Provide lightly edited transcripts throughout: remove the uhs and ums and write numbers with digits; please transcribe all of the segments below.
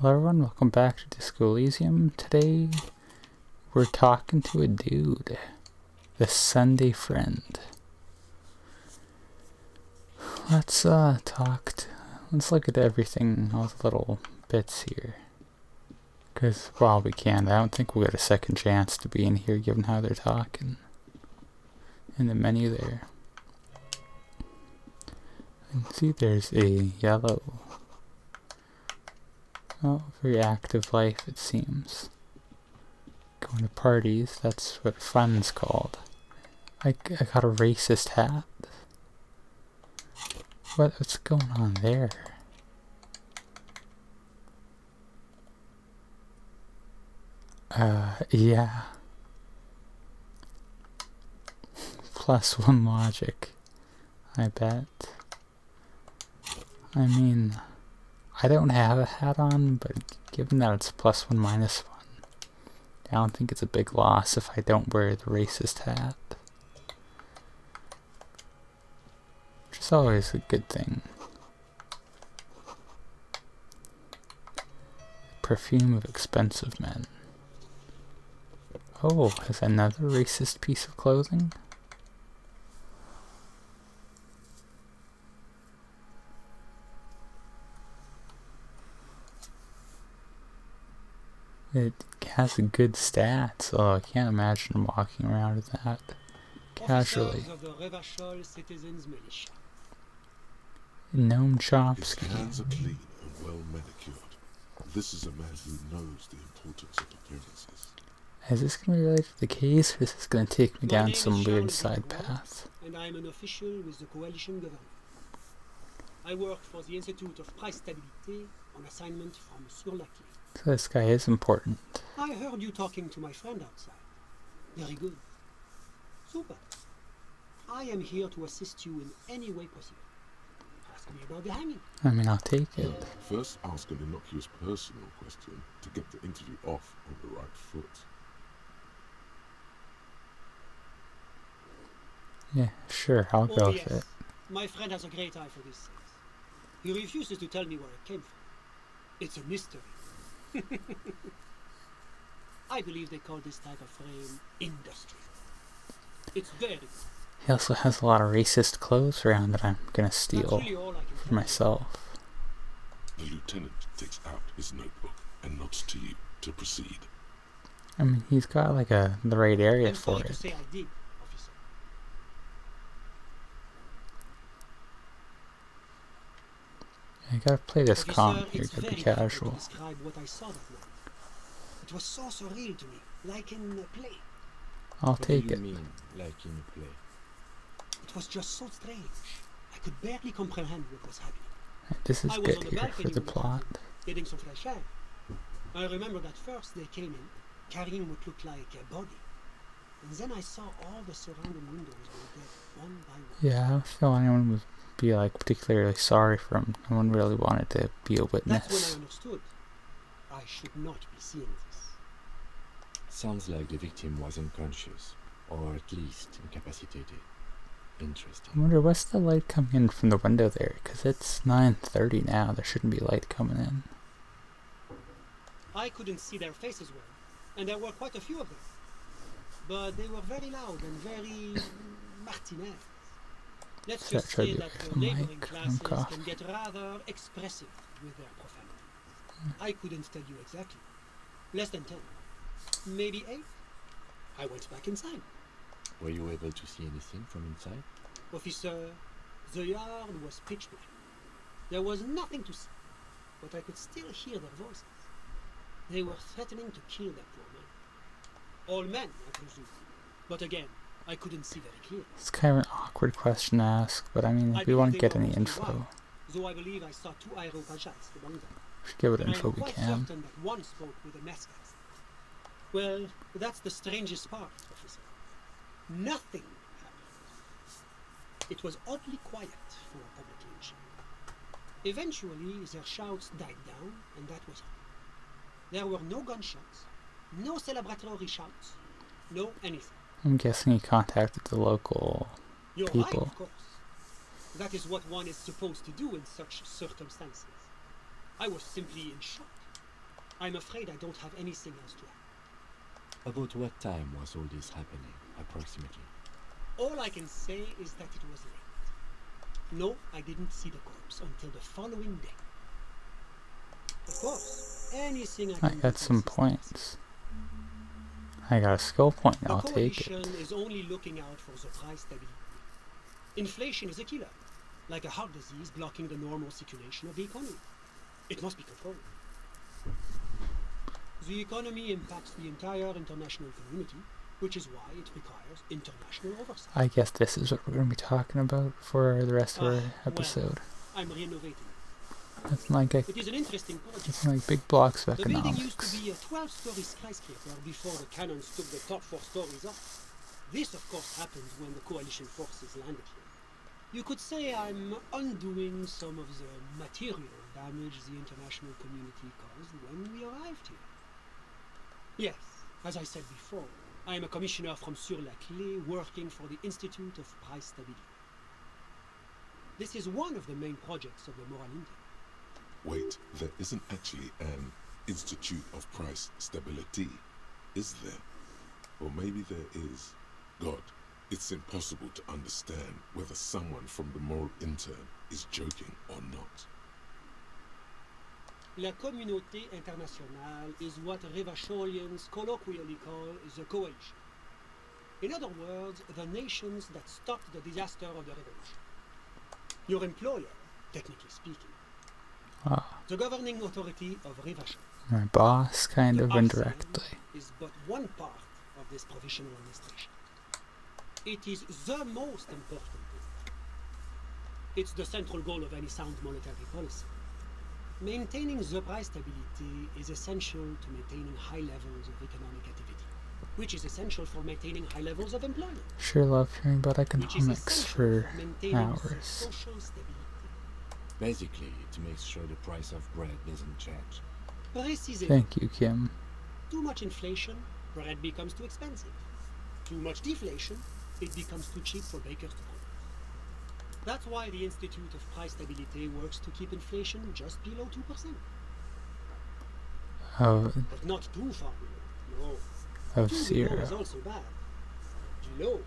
Hello everyone, welcome back to Disco Elysium. Today we're talking to a dude, the Sunday friend. Let's let's look at everything, all the little bits here. Because while we can, I don't think we'll get a second chance to be in here given how they're talking. In the menu there. You can see there's a yellow. Oh, very active life it seems. Going to parties, that's what fun's called. I got a racist hat. What's going on there? Yeah. +1 logic, I bet. I mean, I don't have a hat on, but given that it's +1 -1, I don't think it's a big loss if I don't wear the racist hat. Which is always a good thing. Perfume of expensive men. Oh, has another racist piece of clothing? It has a good stats, so I can't imagine walking around with that casually. Gnome Chomsky. His hands are clean and well manicured. This is a man who knows the importance of appearances. Is this going to be related to the case, or is this going to take me down some weird side path? And I'm an official with the coalition government. I work for the Institute of Price Stabilité on assignment from Monsieur Laclay. So this guy is important. I heard you talking to my friend outside. Very good. Super. I am here to assist you in any way possible. Ask me about the hanging. I mean, I'll take it. First, ask an innocuous personal question to get the interview off on the right foot. Yeah, sure, I'll go with it. My friend has a great eye for these things. He refuses to tell me where it came from. It's a mystery. I believe they call this type of frame industry. It's very good. He also has a lot of racist clothes around that I'm gonna steal for myself. The lieutenant takes out his notebook and nods to you to proceed. I mean, he's got like the right area for it. Say I did, officer. I gotta play this Officer, calm here, it's gotta be very casual. difficult to describe what I saw that night. It was so surreal to me, like in a play. I'll take it. What do you mean, like in a play? It was just so strange. I could barely comprehend what was happening. This is I was good on the here balcony for the with the plot. captain, getting some fresh air. I remember that first they came in, carrying what looked like a body. And then I saw all the surrounding windows were dead, one by one. Yeah, I don't feel anyone would be like particularly sorry for him. No one really wanted to be a That's when I witness. understood. I should not be seeing this. Sounds like the victim was unconscious, or at least incapacitated. Interesting. I wonder what's the light coming in from the window there, because it's 9:30 now. There shouldn't be light coming in. I couldn't see their faces well, and there were quite a few of them. But they were very loud and very Martinez. Let's So just try say to that get the the laboring mic from classes coffee. can get rather expressive with their profanity. I couldn't tell you exactly. Less than 10. Maybe 8. I went back inside. Were you able to see anything from inside? Officer, the yard was pitch black. There was nothing to see, but I could still hear their voices. They were threatening to kill that poor man. All men, I presume. But again, I couldn't see very clearly. It's kind of an awkward question to ask, but I mean, I we won't believe get they were any mostly info. white, though I believe I saw 2 aerobajats among them. We should get what And info I'm we quite can. certain that one spoke with a mask accent. Well, that's the strangest part, officer. Nothing happened. It was oddly quiet for a public lynching. Eventually, their shouts died down, and that was all. There were no gunshots, no celebratory shouts, no anything. I'm guessing he contacted the local You're right, people. of course. That is what one is supposed to do in such circumstances. I was simply in shock. I'm afraid I don't have anything else to add. About what time was all this happening, approximately? All I can say is that it was late. No, I didn't see the corpse until the following day. Of course, anything I I can do got to some assist points. I got a skill point. the I'll take coalition it. is only looking out for the price stability. Inflation is a killer, like a heart disease blocking the normal circulation of the economy. It must be controlled. The economy impacts the entire international community, which is why it requires international oversight. I guess this is what we're going to be talking about for the rest of our Well, episode. I'm renovating. It's like It is an interesting project. it's like big blocks of The building used to economics. be a 12-story skyscraper before the cannons took the top 4 stories off. This, of course, happened when the coalition forces landed here. You could say I'm undoing some of the material damage the international community caused when we arrived here. Yes, as I said before, I am a commissioner from Sur-la-Clé working for the Institute of Price Stability. This is one of the main projects of the Moral India. Wait, there isn't actually an Institute of Price Stability, is there? Or maybe there is. God, it's impossible to understand whether someone from the moral intern is joking or not. La communauté internationale is what Revacholians colloquially call the coalition. In other words, the nations that stopped the disaster of the revolution. Your employer, technically speaking, Ah, the governing authority of Revachol, my boss, kind the of RCM, indirectly. is but one part of this provisional administration. It is the most important thing. It's the central goal of any sound monetary policy. Maintaining the price stability is essential to maintaining high levels of economic activity, which is essential for maintaining high levels of employment, Sure love hearing about which is economics essential for for maintaining the hours. social stability. Basically, it makes sure the price of bread doesn't change. Precisely. Thank you, Kim. Too much inflation, bread becomes too expensive. Too much deflation, it becomes too cheap for bakers to produce. That's why the Institute of Price Stability works to keep inflation just below 2%. Of But not too far below. No. of Too below is zero. also bad. Below,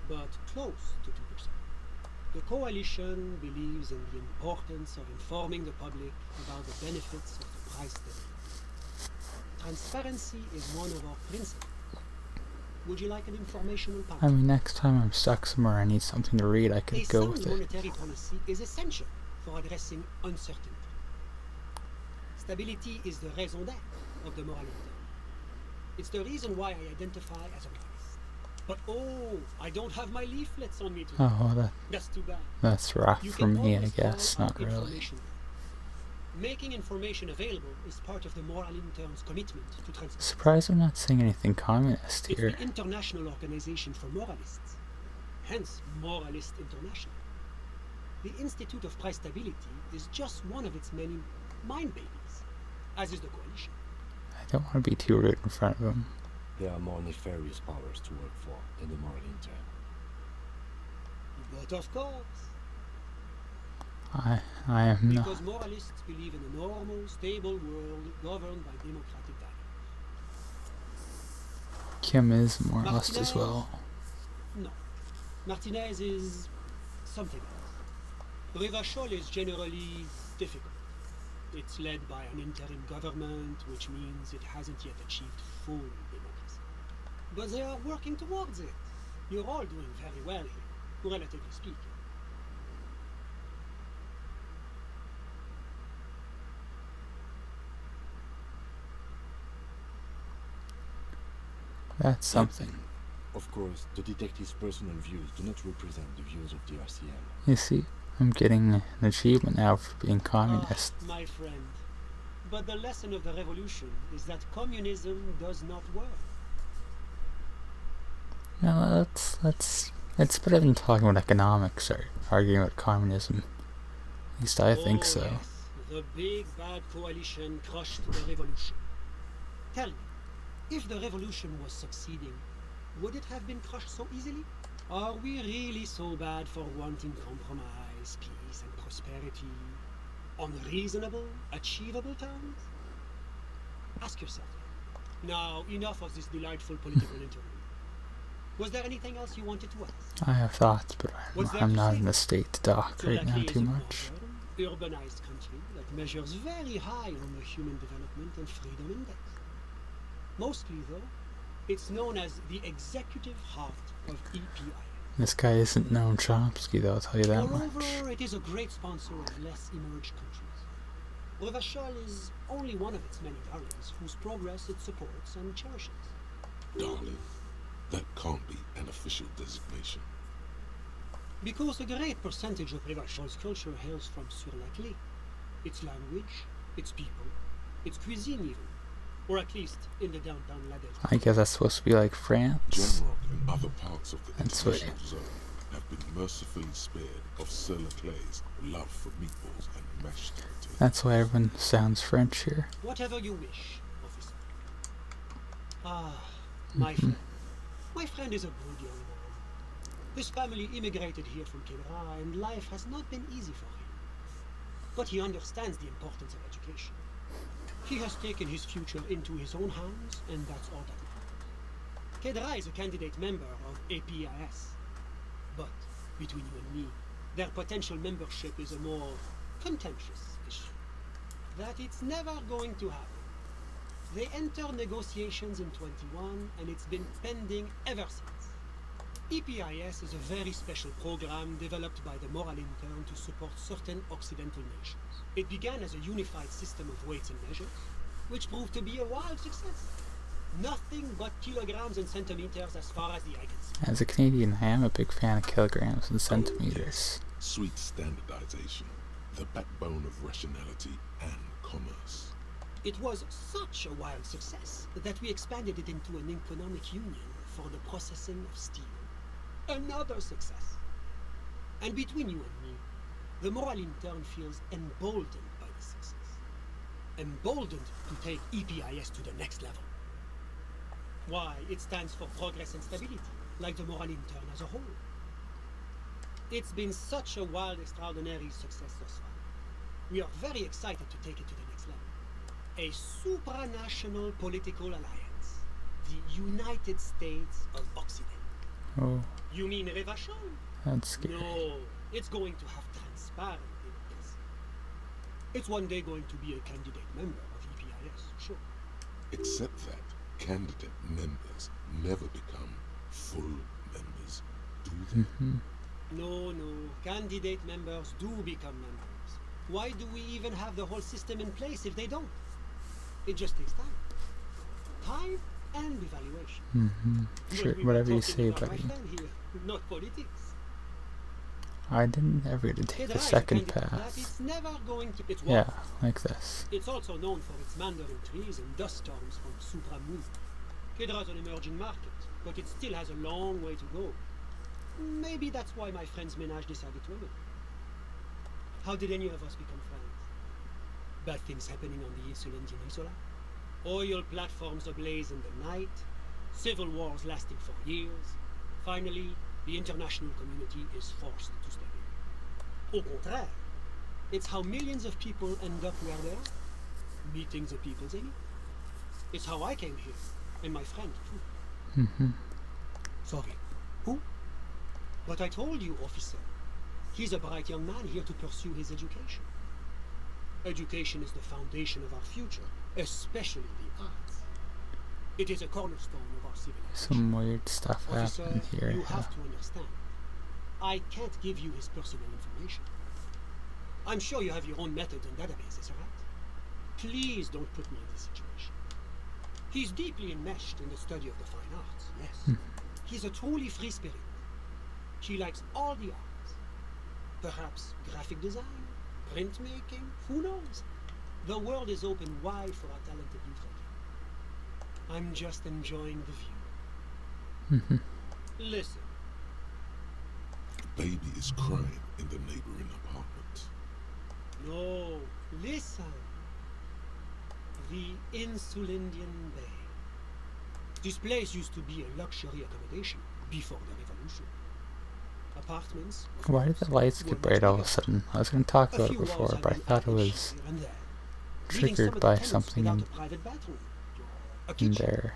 but close to 2%. The coalition believes in the importance of informing the public about the benefits of the price stability. Transparency is one of our principles. Would you like an informational I panel? mean, next time I'm stuck somewhere, I need something to read. I A could go sound with it. monetary policy is essential for addressing uncertainty. Stability is the raison d'être of the moral intern. It's the reason why I identify as a moralist. But oh, I don't have my leaflets on me today. Oh, well, That's too bad. that's rough You for can me, I always call guess. our Not really. information line. Making information available is part of the moral intern's commitment to transparency. Surprised I'm not saying anything communist It's here. the International Organization for Moralists, hence Moralist International. The Institute of Price Stability is just one of its many mind babies, as is the coalition. I don't want to be too rude in front of him. There are more nefarious powers to work for than the moral intern. But of course, I am not. because moralists believe in a normal, stable world governed by democratic values. Kim is a moralist as Martinez? well. No. Martinez is something else. Revachol is generally difficult. It's led by an interim government, which means it hasn't yet achieved full democracy. But they are working towards it. You're all doing very well here, relatively speaking. That's something. Of course, the detective's personal views do not represent the views of the RCM. You see, I'm getting an achievement now for being communist. Ah, my friend. But the lesson of the revolution is that communism does not work. No, it's better than talking about economics or arguing about communism. At least I think so. Yes. The big bad coalition crushed the revolution. Tell me, if the revolution was succeeding, would it have been crushed so easily? Are we really so bad for wanting compromise, peace, and prosperity on reasonable, achievable terms? Ask yourself. Now, enough of this delightful political interlude. Was there anything else you wanted to ask? I have thoughts, but What's there I'm to not say? in the state to talk right now Turkey is too a much. modern, urbanized country that measures very high on the Human Development and Freedom Index. Mostly, though, it's known as the executive heart of EPI. This guy isn't Noam Chomsky, though, I'll tell you that much. Moreover, it is a great sponsor of less emerged countries. Revachol is only one of its many darlings whose progress it supports and cherishes. Darling, that can't be an official designation. Because a great percentage of Revachol's culture hails from Sur-la-Clé. Its language, its people, its cuisine even. Or at least in the downtown La Delta. I guess that's supposed to be like France. Jamrock and other parts of the That's what- international zone have been mercifully spared of Sur-la-Clé's love for meatballs and mashed potatoes. That's why everyone sounds French here. Whatever you wish, officer. Ah, my friend. My friend is a good young man. His family immigrated here from Kedra, and life has not been easy for him. But he understands the importance of education. He has taken his future into his own hands, and that's all that matters. Kedra is a candidate member of APIS. But, between you and me, their potential membership is a more contentious issue. That it's never going to happen. They entered negotiations in 21, and it's been pending ever since. EPIS is a very special program developed by the Moral Intern to support certain Occidental nations. It began as a unified system of weights and measures, which proved to be a wild success. Nothing but kilograms and centimeters as far as the eye can see. As a Canadian, I am a big fan of kilograms and Oh, centimeters. yes. Sweet standardization, the backbone of rationality and commerce. It was such a wild success that we expanded it into an economic union for the processing of steel. Another success. And between you and me, the Moral Intern feels emboldened by this success. Emboldened to take EPIS to the next level. Why, it stands for progress and stability, like the Moral Intern as a whole. It's been such a wild, extraordinary success thus far. We are very excited to take it to the next level. A supranational political alliance. The United States of Occident. Oh, You mean Revachol? that's scary. No, it's going to have transparent democracy. It's one day going to be a candidate member of EPIS, sure. Except that candidate members never become full members, do they? No, candidate members do become members. Why do we even have the whole system in place if they don't? It just takes time. Time and evaluation. Sure, But we were whatever you talking say, about my buddy. friend here, not politics. I didn't ever to take Kedra the is a second candidate that path. it's never going to. It's Yeah, wild. like this. It's also known for its mandarin trees and dust storms from Supramu. Kedra is an emerging market, but it still has a long way to go. Maybe that's why my friend's menage decided to emigrate. How did any of us become friends? Bad things happening on the Insulindian Peninsula? Oil platforms ablaze in the night? Civil wars lasting for years? Finally, the international community is forced to step in. Au contraire, it's how millions of people end up where they are, meeting the people's enemy. It's how I came here, and my friend too. Sorry, who? But I told you, officer. He's a bright young man here to pursue his education. Education is the foundation of our future, especially the arts. It is a cornerstone of our civilization. Some weird stuff Officer, happened here. you have to understand. I can't give you his personal information. I'm sure you have your own methods and databases, right? Please don't put me in this situation. He's deeply enmeshed in the study of the fine arts, yes. He's a truly free spirit. He likes all the arts. Perhaps graphic design, printmaking, who knows? The world is open wide for our talented youth like him. I'm just enjoying the view. Listen, Baby is crying in the neighboring apartment. no, listen. The Insulindian Bay. This place used to be a luxury accommodation before the revolution. Apartments. of Why did course, the lights were get much bright all of a bigger. sudden? I was going to talk A about it few walls before, had but I been thought it added was here and there. leaving some triggered of the by tenants something without in, a private bathroom, or a in kitchen. there,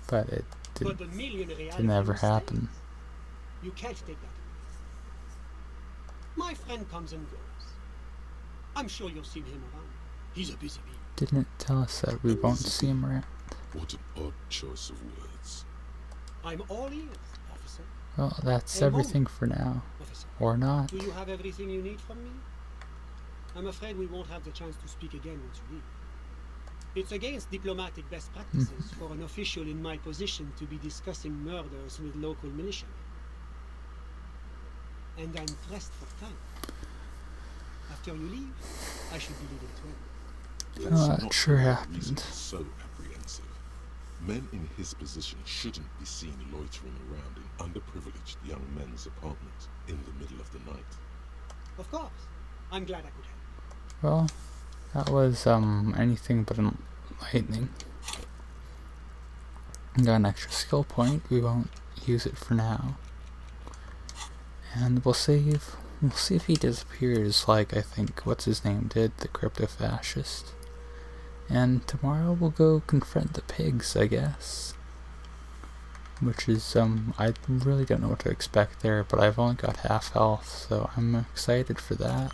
but it But the million reality didn't ever will stay. happen. You can't take that away. My friend comes and goes. I'm sure you'll see him around. He's a busy bee. Didn't it tell us that we A won't busy see him bee. around? What an odd choice of words. I'm all ears, officer. Well, that's A everything for now. Officer, Or not. do you have everything you need from me? I'm afraid we won't have the chance to speak again once you leave. It's against diplomatic best practices for an official in my position to be discussing murders with local militiamen. And I'm pressed for time. After you leave, I should be leaving too. That's Oh, not that sure the right happened. reason he's so apprehensive. Men in his position shouldn't be seen loitering around in underprivileged young men's apartments in the middle of the night. Of course. I'm glad I could help. Well, that was anything but enlightening. Got an extra skill point. We won't use it for now. And we'll see if he disappears like I think what's his name did, the crypto fascist. And tomorrow we'll go confront the pigs, I guess. Which is I really don't know what to expect there, but I've only got half health, so I'm excited for that.